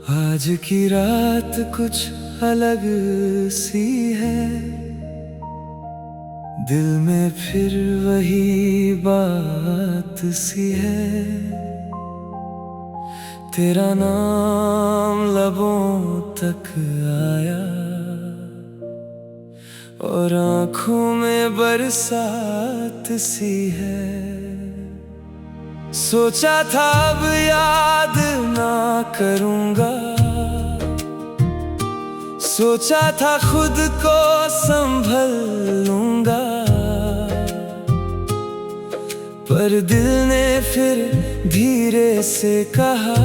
आज की रात कुछ अलग सी है, दिल में फिर वही बात सी है। तेरा नाम लबों तक आया और आँखों में बरसात सी है। सोचा था अब याद ना करूँगा, सोचा था खुद को संभल लूँगा, पर दिल ने फिर धीरे से कहा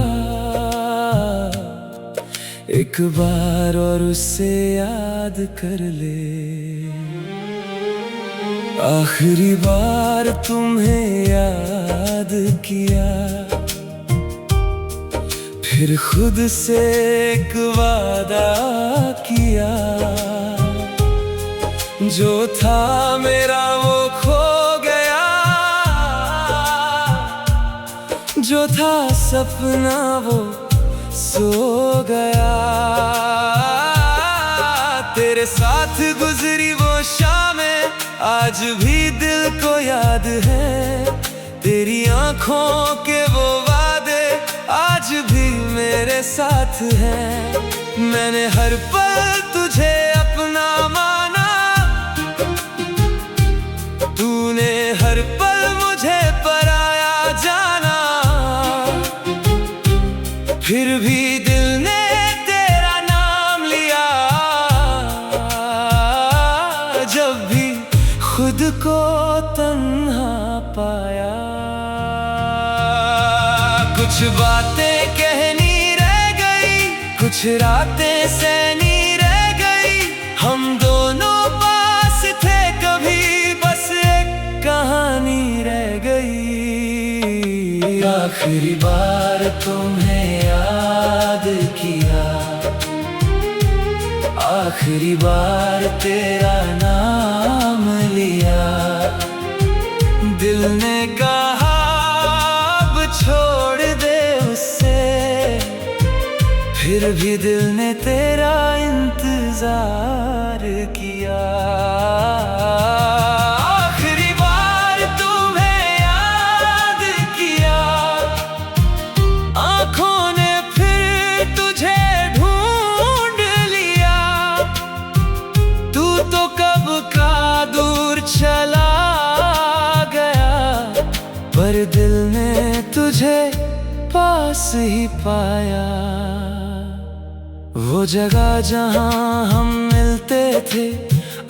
एक बार और उसे याद कर ले। आखिरी बार तुम्हें याद किया, फिर खुद से एक वादा किया। जो था मेरा वो खो गया, जो था सपना वो सो गया। तेरे साथ गुजरी वो शामें आज भी दिल को याद है। तेरी आँखों के वो वादे आज भी मेरे साथ हैं। मैंने हर पल तुझे अपना माना, तूने हर पल मुझे पराया जाना। फिर भी दिल ने तेरा नाम लिया, जब भी खुद को तन्हा पाया। कुछ बातें कहनी रह गई, कुछ रातें सहनी रह गई। हम दोनों पास थे कभी, बस एक कहानी रह गई। आखिरी बार तुम्हें याद किया, आखिरी बार तेरा नाम लिया। दिल ने कहा अब छोड़ दे उससे, फिर भी दिल ने तेरा इंतजार किया। आखिरी बार तुम्हें याद किया, आँखों ने फिर तुझे ढूंढ लिया। तू तो कब का दूर चला गया, पर दिल ने तुझे पास ही पाया। वो जगह जहाँ हम मिलते थे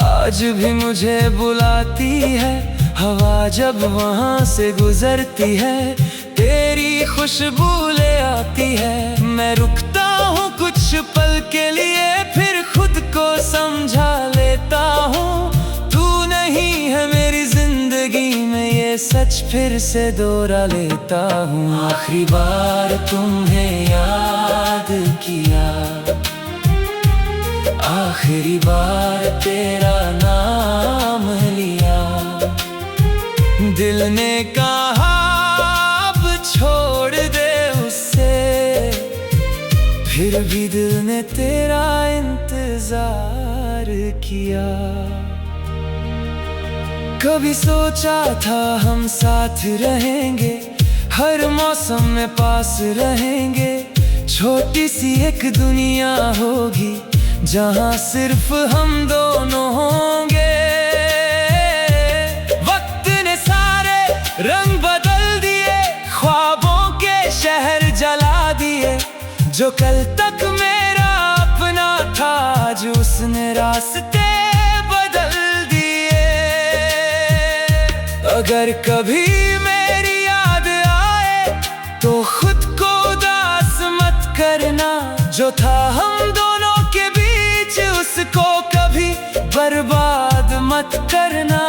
आज भी मुझे बुलाती है। हवा जब वहाँ से गुजरती है तेरी खुशबू ले आती है। मैं रुकता हूँ कुछ पल के लिए, फिर खुद को समझा लेता हूँ। तू नहीं है मेरी जिंदगी में, ये सच फिर से दोहरा लेता हूँ। आखिरी बार तुम्हें याद किया, आखिरी बार तेरा नाम लिया। दिल ने कहा अब छोड़ दे उससे, फिर भी दिल ने तेरा इंतजार किया। कभी सोचा था हम साथ रहेंगे, हर मौसम में पास रहेंगे। छोटी सी एक दुनिया होगी जहाँ सिर्फ हम दोनों होंगे। वक्त ने सारे रंग बदल दिए, ख्वाबों के शहर जला दिए। जो कल तक मेरा अपना था आज उसने रास्ते बदल दिए। अगर कभी मेरी याद आए तो खुद को उदास मत करना। जो था हम दोनों के बीच उसको कभी बर्बाद मत करना।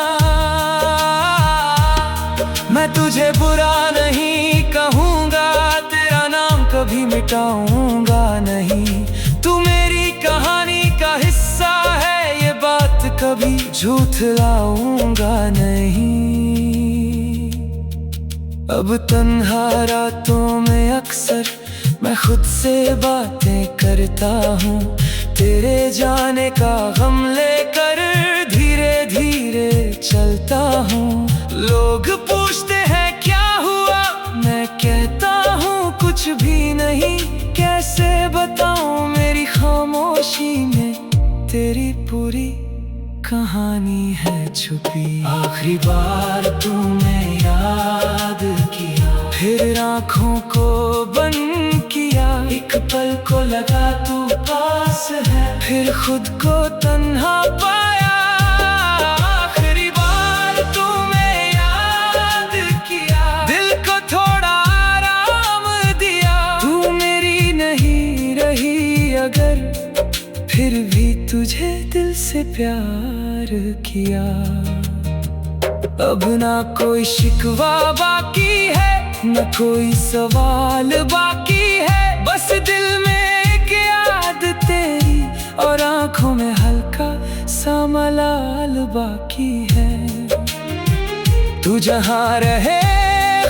मैं तुझे बुरा नहीं कहूँगा, तेरा नाम कभी मिटाऊंगा नहीं। तू मेरी कहानी का हिस्सा है, ये बात कभी झूठलाऊंगा नहीं। अब तन्हा रातों में अक्सर मैं खुद से बातें करता हूँ, तेरे जाने का गम लेकर धीरे धीरे चलता हूँ। लोग पूछते हैं क्या हुआ, मैं कहता हूँ कुछ भी नहीं। कैसे बताऊँ मेरी खामोशी में तेरी पूरी कहानी है छुपी। आखिरी बार तूने याद किया, फिर आँखों को बंद किया। एक पल को लगा तू पास है, फिर खुद को तन्हा पाया। आखिरी बार तूने याद किया, दिल को थोड़ा आराम दिया। तू मेरी नहीं रही अगर, फिर भी तुझे दिल से प्यार किया। अब ना कोई शिकवा बाकी है, न कोई सवाल बाकी है। बस दिल में एक याद तेरी और आंखों में हल्का सा मलाल बाकी है। तू जहाँ रहे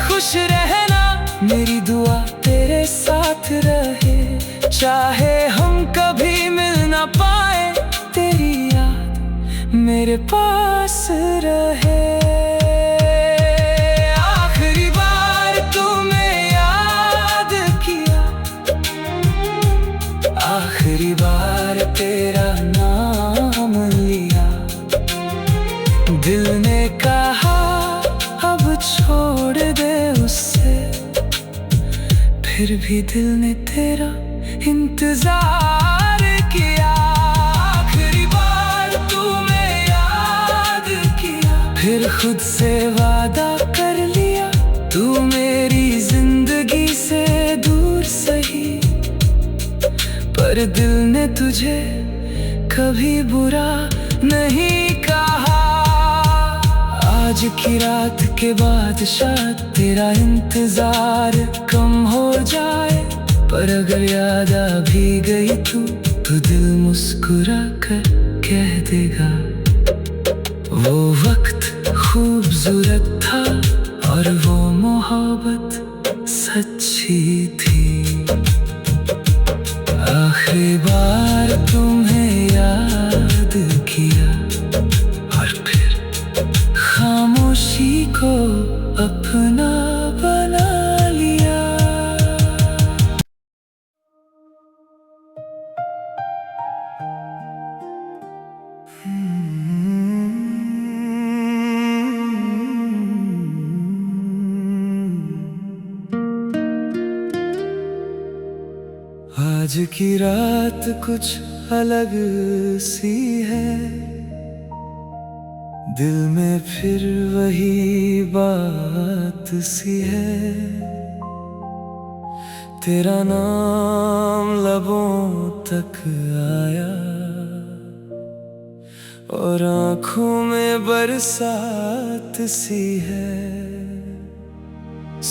खुश रहना, मेरी दुआ तेरे साथ रहे। चाहे हम कभी मिल ना पाए, तेरी याद मेरे पास रहे। आखिरी बार तूने याद किया, आखिरी बार तेरा नाम लिया। दिल ने कहा अब छोड़ दे उससे, फिर भी दिल ने तेरा इंतजार किया। आखिरी बार तूने याद किया, फिर खुद से वादा कर लिया। तू मेरी जिंदगी से दूर सही, पर दिल ने तुझे कभी बुरा नहीं कहा। आज की रात के बाद शायद तेरा इंतजार कम हो जाए, पर अगर याद आ भी गई तो दिल मुस्कुरा कर कह देगा वो वक्त खूबसूरत था और वो मोहब्बत सच्ची थी। आखिरी बार तुम्हें याद किया और फिर खामोशी को अपना बना लिया। आज की रात कुछ अलग सी है, दिल में फिर वही बात सी है। तेरा नाम लबों तक आया और आँखों में बरसात सी है।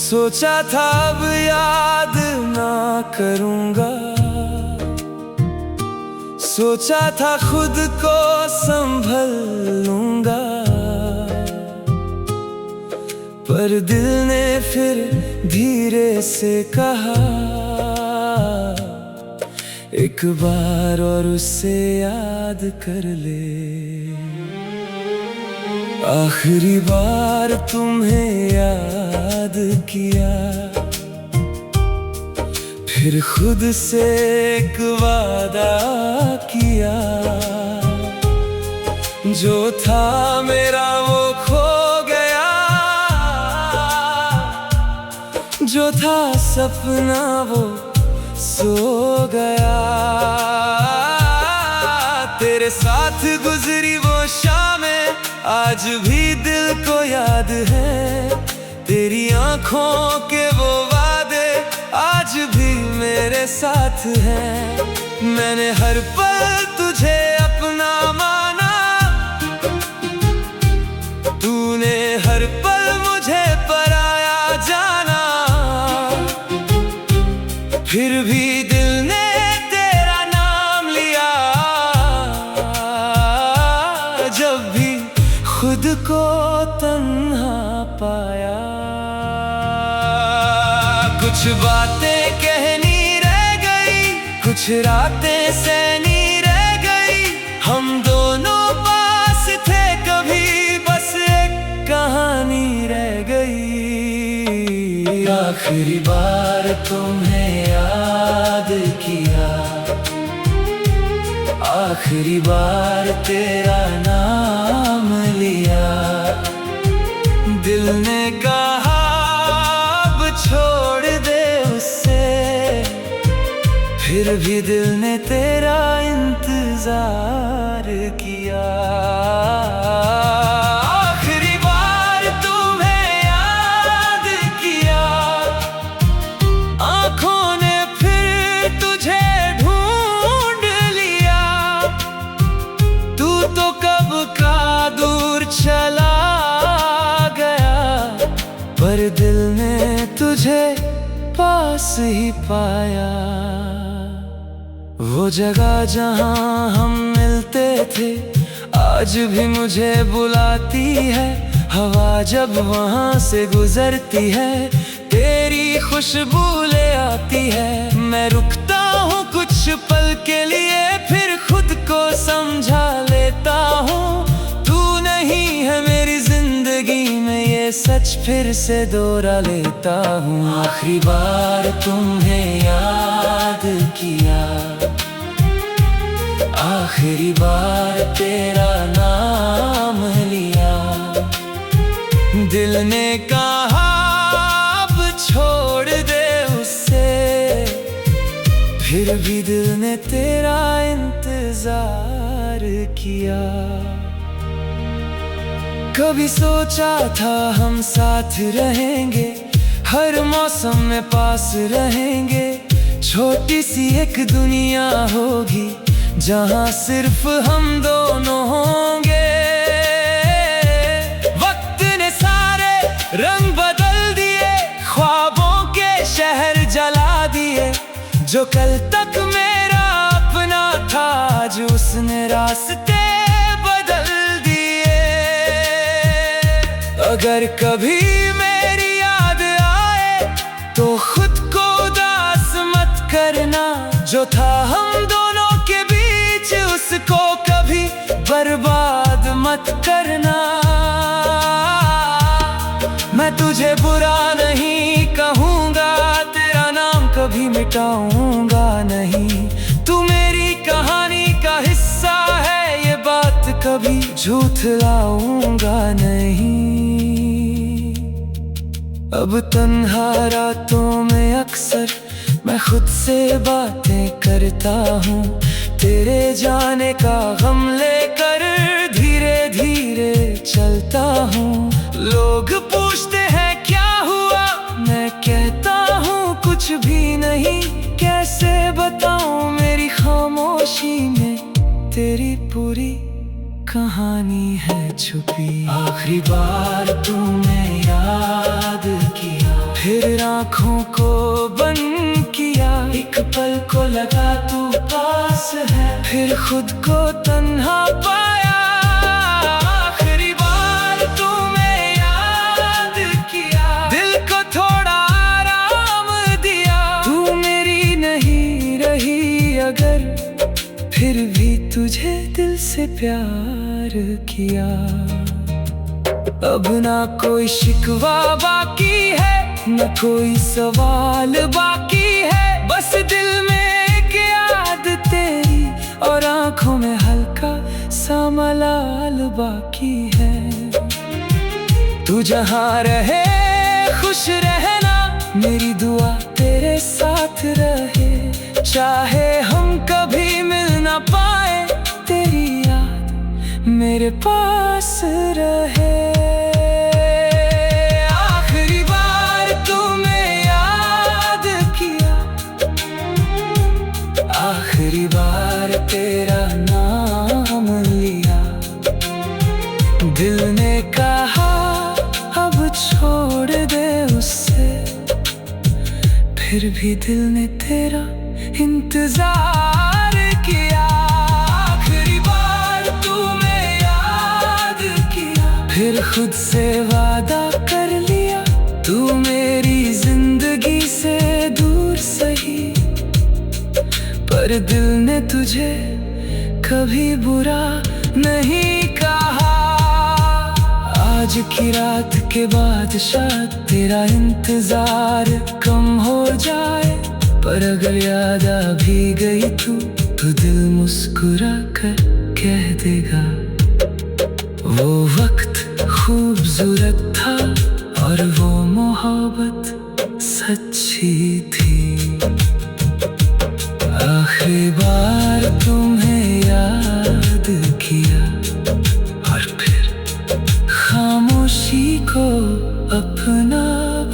सोचा था अब याद ना करूँगा, सोचा था खुद को संभल लूँगा, पर दिल ने फिर धीरे से कहा एक बार और उसे याद कर ले। आखिरी बार तुम्हें याद किया, फिर खुद से एक वादा किया। जो था मेरा वो खो गया, जो था सपना वो सो गया। तेरे साथ गुजरी वो शामें आज भी दिल को याद है। तेरी आंखों के वो वादे आज भी मेरे साथ हैं। मैंने हर पल तुझे अपना माना, तूने हर पल मुझे पराया जाना। फिर भी दिल ने तेरा नाम लिया, जब भी खुद को तन्हा पाया। कुछ बातें कहनी रह कुछ रातें सैनी रह गई, हम दोनों पास थे कभी, बस एक कहानी रह गई। आखिरी बार तुम्हें याद किया, आखिरी बार तेरा नाम लिया, दिल ने कहा अब छोड़ दे उससे, फिर भी दिल ने तेरा इंतजार किया। आखिरी बार तुम्हें याद किया, आंखों ने फिर तुझे ढूंढ लिया, तू तो कब का दूर चला गया, पर दिल ने तुझे पास ही पाया। वो जगह जहाँ हम मिलते थे आज भी मुझे बुलाती है, हवा जब वहाँ से गुजरती है तेरी खुशबू ले आती है। मैं रुकता हूँ कुछ पल के लिए, फिर खुद को समझा लेता हूँ, तू नहीं है मेरी जिंदगी में ये सच फिर से दोहरा लेता हूँ। आखिरी बार तुम्हें याद किया, आखिरी बार तेरा नाम लिया, दिल ने कहा अब छोड़ दे उससे, फिर भी दिल ने तेरा इंतजार किया। कभी सोचा था हम साथ रहेंगे, हर मौसम में पास रहेंगे, छोटी सी एक दुनिया होगी जहाँ सिर्फ हम दोनों होंगे। वक्त ने सारे रंग बदल दिए, ख्वाबों के शहर जला दिए, जो कल तक मेरा अपना था आज उसने रास्ते बदल दिए। अगर कभी मेरी याद आए तो खुद को उदास मत करना, जो था हम दोनों के बीच उसको कभी बर्बाद मत करना। मैं तुझे बुरा नहीं कहूँगा, तेरा नाम कभी मिटाऊंगा नहीं, तू मेरी कहानी का हिस्सा है, ये बात कभी झूठलाऊंगा नहीं। अब तन्हा रातों में अक्सर मैं खुद से बातें करता हूँ, तेरे जाने का गम लेकर धीरे धीरे चलता हूँ। लोग पूछते हैं क्या हुआ, मैं कहता हूँ कुछ भी नहीं, कैसे बताऊँ मेरी खामोशी में तेरी पूरी कहानी है छुपी। आखिरी बार तूने याद किया, फिर आँखों को बंद किया, एक पल को लगा तू पास है, फिर खुद को तन्हा पाया। आखिरी बार तूने याद किया, दिल को थोड़ा आराम दिया, तू मेरी नहीं रही अगर, फिर भी तुझे दिल से प्यार किया। अब ना कोई शिकवा बाकी है, न कोई सवाल बाकी है, बस दिल में एक याद तेरी और आंखों में हल्का सा मलाल बाकी है। तू जहाँ रहे खुश रहना, मेरी दुआ तेरे साथ रहे, चाहे हम कभी मिल ना पाए, तेरी याद मेरे पास रहे। आखिरी बार तूने याद किया, आखिरी बार तेरा नाम लिया, दिल ने कहा अब छोड़ दे उससे, फिर भी दिल ने तेरा इंतजार किया। आखिरी बार तूने याद किया, फिर खुद से वादा कर लिया, तू मेरी जिंदगी से दूर सही, पर पर दिल ने तुझे कभी बुरा नहीं कहा। आज की रात के बाद शायद तेरा इंतजार कम हो जाए, पर अगर याद आ भी गई तो दिल मुस्कुरा कर कह देगा वो वक्त खूबसूरत था और वो मोहब्बत सच्ची थी। आखिरी बार तुम्हें याद किया और फिर खामोशी को अपना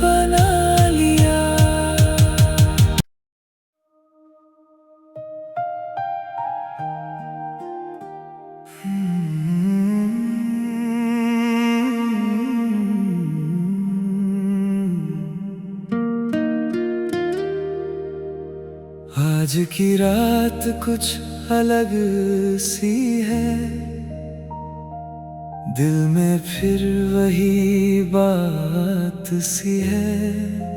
बना लिया। आज की रात कुछ अलग सी है, दिल में फिर वही बात सी है।